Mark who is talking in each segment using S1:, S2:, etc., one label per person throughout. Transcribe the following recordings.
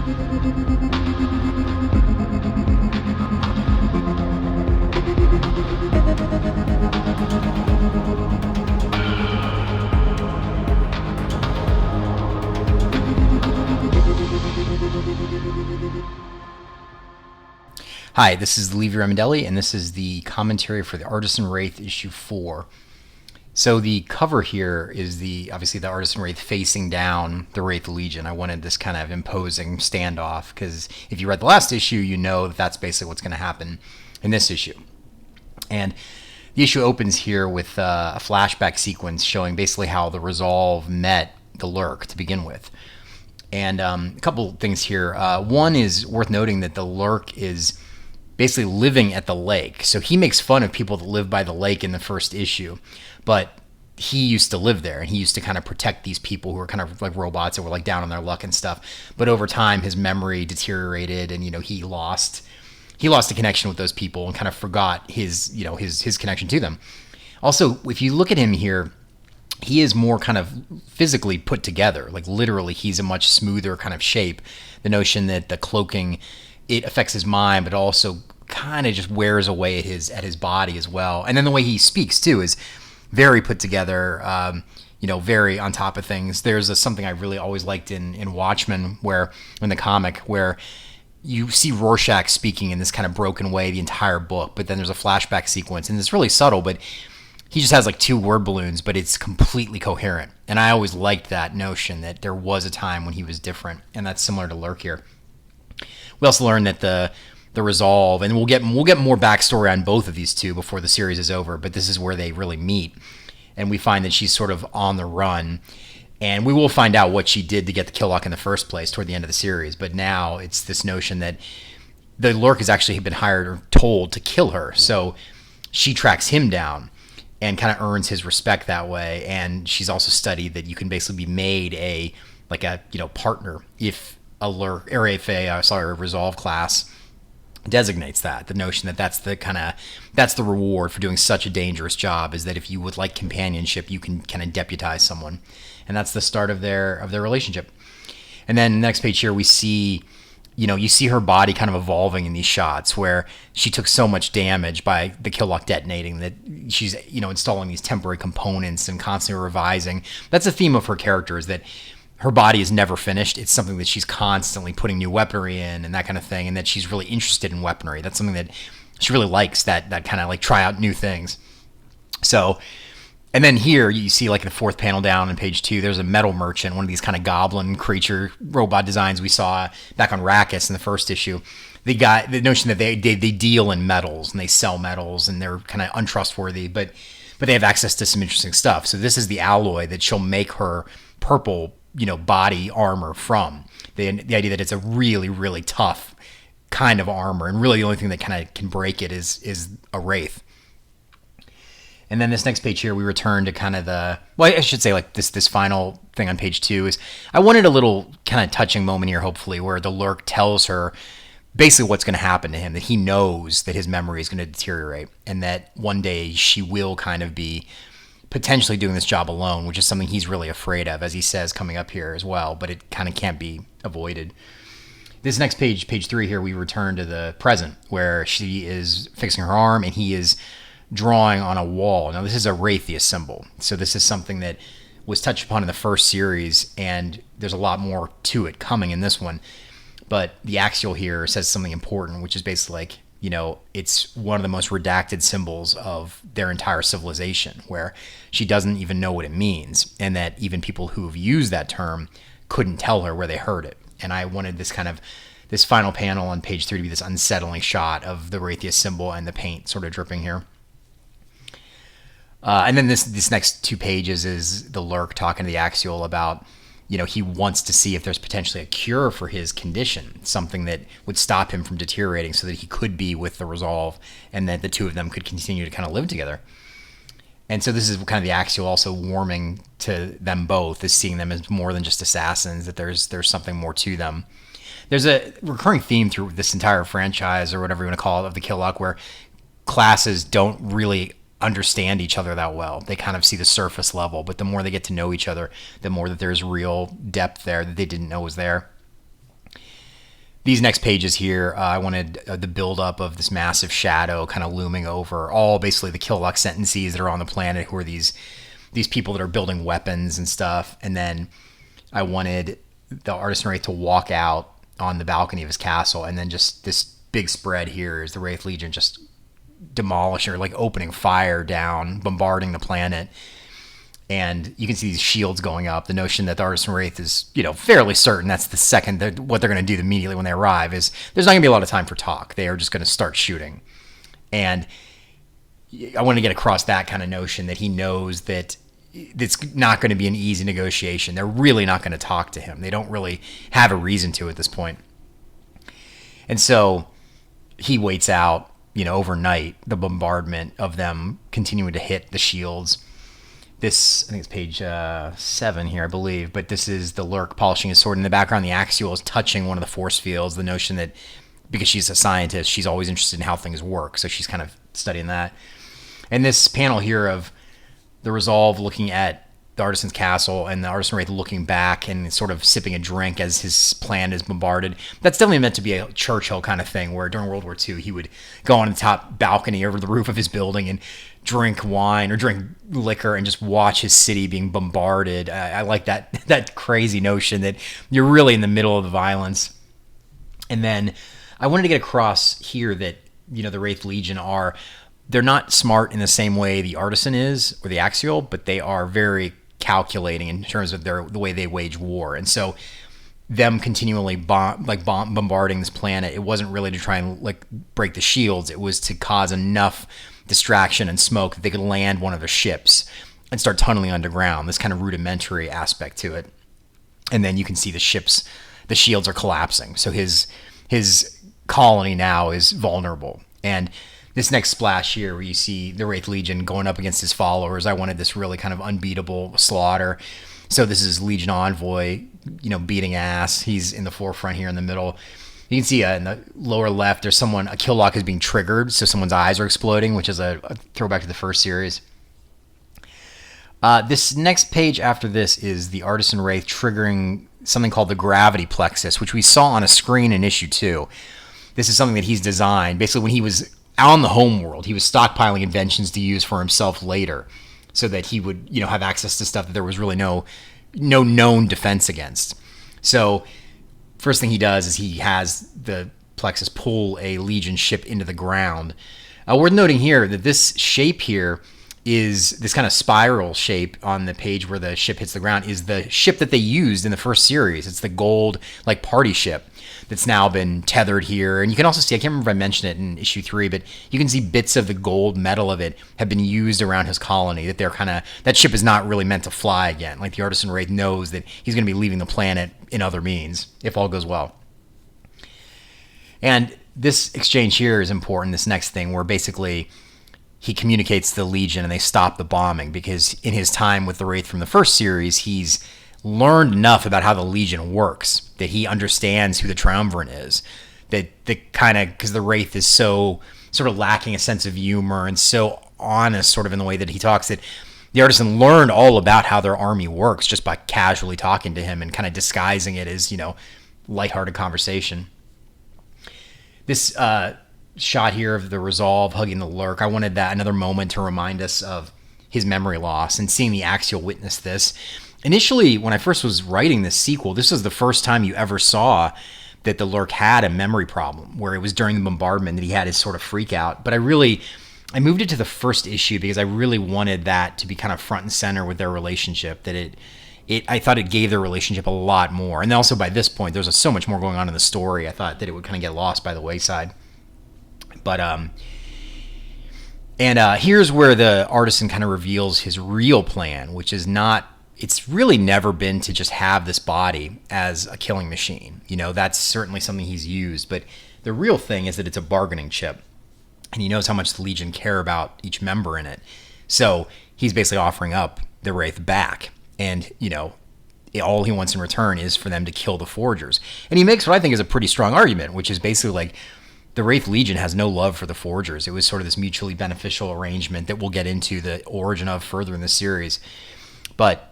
S1: Hi, this is Levi Remendelli, and this is the commentary for the Artisan Wraith issue 4. So the cover here is obviously the Artisan Wraith facing down the Wraith Legion. I wanted this kind of imposing standoff because if you read the last issue, you know that that's basically what's going to happen in this issue. And the issue opens here with a flashback sequence showing basically how the Resolve met the Lurk to begin with. And a couple things here. One is worth noting that the Lurk is basically living at the lake. So he makes fun of people that live by the lake in the first issue, but he used to live there and he used to kind of protect these people who were kind of like robots that were like down on their luck and stuff. But over time, his memory deteriorated and, he lost a connection with those people and kind of forgot his connection to them. Also, if you look at him here, he is more kind of physically put together. Like literally, he's a much smoother kind of shape. The notion that the cloaking, it affects his mind, but also kind of just wears away at his body as well. And then the way he speaks too is very put together, very on top of things. There's something I really always liked in Watchmen, in the comic, where you see Rorschach speaking in this kind of broken way the entire book, but then there's a flashback sequence, and it's really subtle, but he just has like 2 word balloons, but it's completely coherent. And I always liked that notion that there was a time when he was different, and that's similar to Lurk here. We also learned that the Resolve, and we'll get more backstory on both of these two before the series is over, but this is where they really meet. And we find that she's sort of on the run. And we will find out what she did to get the Killock in the first place toward the end of the series. But now it's this notion that the Lurk has actually been hired or told to kill her. So she tracks him down and kind of earns his respect that way. And she's also studied that you can basically be made a partner if a Lurk or if a Resolve class designates that. The notion that that's the reward for doing such a dangerous job, is that if you would like companionship, you can kind of deputize someone, and that's the start of their relationship. And then the next page here, we see, you see her body kind of evolving in these shots where she took so much damage by the Killock detonating that she's installing these temporary components and constantly revising. That's a theme of her character, is that her body is never finished. It's something that she's constantly putting new weaponry in and that kind of thing, and that she's really interested in weaponry. That's something that she really likes, that kind of like try out new things. So, and then here you see like the 4th panel down on page 2, there's a metal merchant, one of these kind of goblin creature robot designs we saw back on Rackus in the first issue. The notion that they deal in metals and they sell metals and they're kind of untrustworthy, but they have access to some interesting stuff. So this is the alloy that she'll make her purple body armor from. The idea that it's a really, really tough kind of armor, and really the only thing that kind of can break it is a Wraith. And then this next page here, we return to kind of I should say like this final thing on page 2 is, I wanted a little kind of touching moment here, hopefully, where the Lurk tells her basically what's going to happen to him, that he knows that his memory is going to deteriorate, and that one day she will kind of be potentially doing this job alone, which is something he's really afraid of, as he says coming up here as well, but it kind of can't be avoided. This next page 3 here, we return to the present, where she is fixing her arm and he is drawing on a wall. Now this is a Wraithius symbol, so this is something that was touched upon in the first series, and there's a lot more to it coming in this one. But the axial here says something important, which is basically like, it's one of the most redacted symbols of their entire civilization, where she doesn't even know what it means, and that even people who have used that term couldn't tell her where they heard it. And I wanted this final panel on page 3 to be this unsettling shot of the Wraithius symbol and the paint sort of dripping here. And then this next 2 pages is the Lurk talking to the axial about, he wants to see if there's potentially a cure for his condition, something that would stop him from deteriorating so that he could be with the Resolve and that the two of them could continue to kind of live together. And so this is kind of the axial also warming to them both, is seeing them as more than just assassins, that there's something more to them. There's a recurring theme through this entire franchise, or whatever you want to call it, of the Killock, where classes don't really understand each other that well. They kind of see the surface level, but the more they get to know each other, the more that there's real depth there that they didn't know was there. these next pages here, I wanted the buildup of this massive shadow kind of looming over all basically the Killlock sentences that are on the planet, who are these people that are building weapons and stuff. And then I wanted the Artisan Wraith to walk out on the balcony of his castle, and then just this big spread here is the Wraith Legion just demolishing, or like opening fire down, bombarding the planet. And you can see these shields going up. The notion that the Artisan Wraith is, fairly certain that's the second what they're going to do immediately when they arrive is there's not going to be a lot of time for talk. They are just going to start shooting. And I want to get across that kind of notion that he knows that it's not going to be an easy negotiation. They're really not going to talk to him. They don't really have a reason to at this point. And so he waits out, overnight, the bombardment of them continuing to hit the shields. This, I think it's page 7 here, I believe, but this is the Lurk polishing his sword. In the background, the Axial is touching one of the force fields, the notion that because she's a scientist, she's always interested in how things work, so she's kind of studying that. And this panel here of the Resolve looking at the Artisan's castle and the Artisan Wraith looking back and sort of sipping a drink as his plan is bombarded, that's definitely meant to be a Churchill kind of thing, where during World War II, he would go on the top balcony over the roof of his building and drink wine or drink liquor and just watch his city being bombarded. I like that crazy notion that you're really in the middle of the violence. And then I wanted to get across here that, the Wraith Legion they're not smart in the same way the Artisan is or the Axial, but they are very calculating in terms of the way they wage war. And so them continually bombarding this planet, it wasn't really to try and break the shields. It was to cause enough distraction and smoke that they could land one of their ships and start tunneling underground, this kind of rudimentary aspect to it. And then you can see the shields are collapsing. So his colony now is vulnerable. And this next splash here where you see the Wraith Legion going up against his followers, I wanted this really kind of unbeatable slaughter. So this is Legion Envoy, beating ass. He's in the forefront here in the middle. You can see in the lower left, there's a Killlock is being triggered, so someone's eyes are exploding, which is a throwback to the first series. This next page after this is the Artisan Wraith triggering something called the Gravity Plexus, which we saw on a screen in issue 2. This is something that he's designed. Basically, when he was out in the home world, he was stockpiling inventions to use for himself later, so that he would, have access to stuff that there was really no known defense against. So first thing he does is he has the Plexus pull a Legion ship into the ground. Worth noting here that this shape here is this kind of spiral shape on the page where the ship hits the ground is the ship that they used in the first series. It's the gold party ship that's now been tethered here. And you can also see, I can't remember if I mentioned it in issue 3, but you can see bits of the gold metal of it have been used around his colony, that that ship is not really meant to fly again. Like the Artisan Wraith knows that he's going to be leaving the planet in other means, if all goes well. And this exchange here is important, this next thing, where basically he communicates to the Legion and they stop the bombing, because in his time with the Wraith from the first series, he's learned enough about how the Legion works that he understands who the Triumvirate is. Because the Wraith is so sort of lacking a sense of humor and so honest sort of in the way that he talks, that the Artisan learned all about how their army works just by casually talking to him and kind of disguising it as, lighthearted conversation. This shot here of the Resolve hugging the Lurk, I wanted that another moment to remind us of his memory loss and seeing the Axial witness this. Initially, when I first was writing this sequel, this was the first time you ever saw that the Lurk had a memory problem, where it was during the bombardment that he had his sort of freak out. But I moved it to the first issue because I really wanted that to be kind of front and center with their relationship, that I thought it gave their relationship a lot more. And also by this point, there's so much more going on in the story. I thought that it would kind of get lost by the wayside. But here's where the Artisan kind of reveals his real plan, which is it's really never been to just have this body as a killing machine. That's certainly something he's used, but the real thing is that it's a bargaining chip, and he knows how much the Legion care about each member in it. So he's basically offering up the Wraith back, and all he wants in return is for them to kill the Forgers. And he makes what I think is a pretty strong argument, which is basically the Wraith Legion has no love for the Forgers. It was sort of this mutually beneficial arrangement that we'll get into the origin of further in the series. But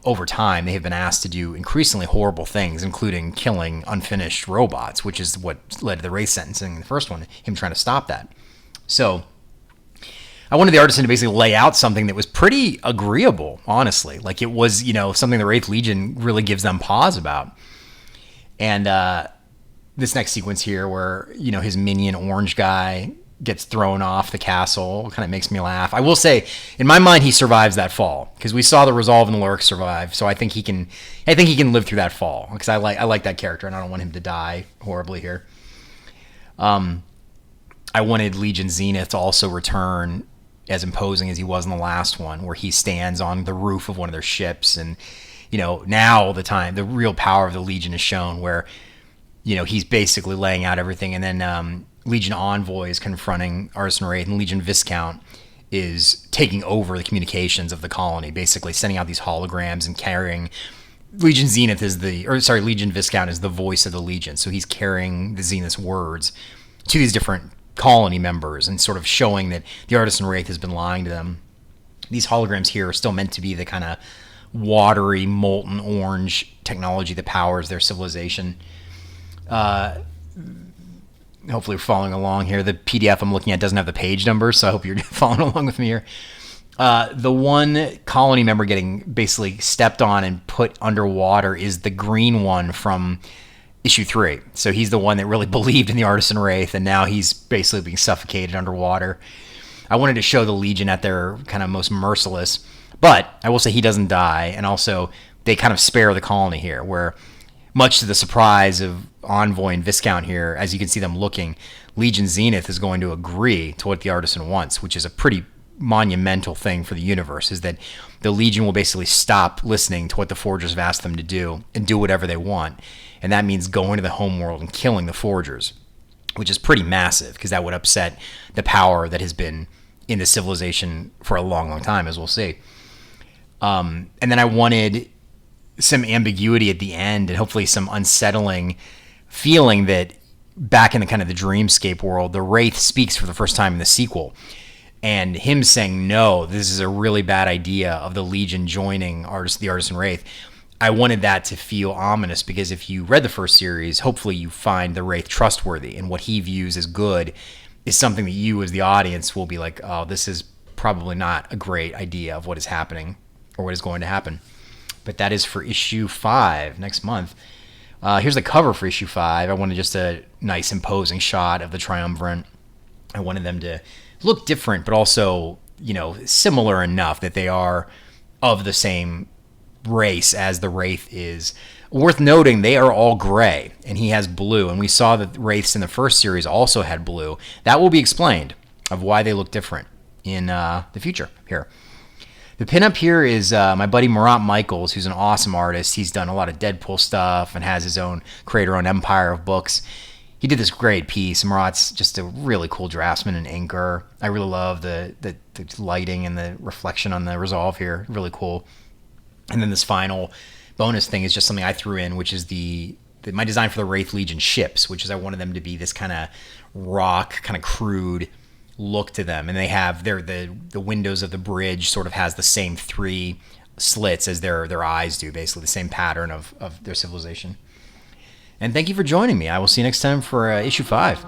S1: over time, they have been asked to do increasingly horrible things, including killing unfinished robots, which is what led to the Wraith sentencing in the first one, him trying to stop that. So I wanted the Artisan to basically lay out something that was pretty agreeable, honestly. Like it was, something the Wraith Legion really gives them pause about. And this next sequence here where, his minion orange guy gets thrown off the castle kind of makes me laugh. I will say, in my mind, he survives that fall because we saw the Resolve and the Lurk survive. So I think he can live through that fall because I like that character and I don't want him to die horribly here. I wanted Legion Zenith to also return as imposing as he was in the last one, where he stands on the roof of one of their ships, and now the real power of the Legion is shown, where he's basically laying out everything, and then Legion Envoy is confronting Artisan Wraith, and Legion Viscount is taking over the communications of the colony, basically sending out these holograms and carrying. Legion Viscount is the voice of the Legion, so he's carrying the Zenith's words to these different colony members and sort of showing that the Artisan Wraith has been lying to them. These holograms here are still meant to be the kind of watery, molten orange technology that powers their civilization. Hopefully we're following along here. The PDF I'm looking at doesn't have the page numbers, so I hope you're following along with me here. The one colony member getting basically stepped on and put underwater is the green one from issue 3. So he's the one that really believed in the Artisan Wraith, and now he's basically being suffocated underwater. I wanted to show the Legion at their kind of most merciless, but I will say he doesn't die, and also they kind of spare the colony here, where much to the surprise of Envoy and Viscount here, as you can see them looking, Legion Zenith is going to agree to what the Artisan wants, which is a pretty monumental thing for the universe, is that the Legion will basically stop listening to what the Forgers have asked them to do and do whatever they want. And that means going to the homeworld and killing the Forgers, which is pretty massive because that would upset the power that has been in the civilization for a long, long time, as we'll see. And then I wanted some ambiguity at the end and hopefully some unsettling feeling that back in the kind of the dreamscape world, the Wraith speaks for the first time in the sequel. And him saying, no, this is a really bad idea of the Legion joining the Artisan Wraith. I wanted that to feel ominous because if you read the first series, hopefully you find the Wraith trustworthy, and what he views as good is something that you as the audience will be like, oh, this is probably not a great idea of what is happening or what is going to happen. But that is for issue 5 next month. Here's the cover for issue 5. I wanted just a nice imposing shot of the Triumvirate. I wanted them to look different, but also, similar enough that they are of the same race as the Wraith is. Worth noting, they are all gray, and he has blue, and we saw that the Wraiths in the first series also had blue. That will be explained of why they look different in the future here. The pinup here is my buddy Murat Michaels, who's an awesome artist. He's done a lot of Deadpool stuff and has his own empire of books. He did this great piece. Murat's just a really cool draftsman and inker. I really love the lighting and the reflection on the Resolve here. Really cool. And then this final bonus thing is just something I threw in, which is my design for the Wraith Legion ships, which is I wanted them to be this kind of rock, kind of crude look to them. And they have the windows of the bridge sort of has the same 3 slits as their eyes do, basically the same pattern of their civilization. And thank you for joining me. I will see you next time for issue 5.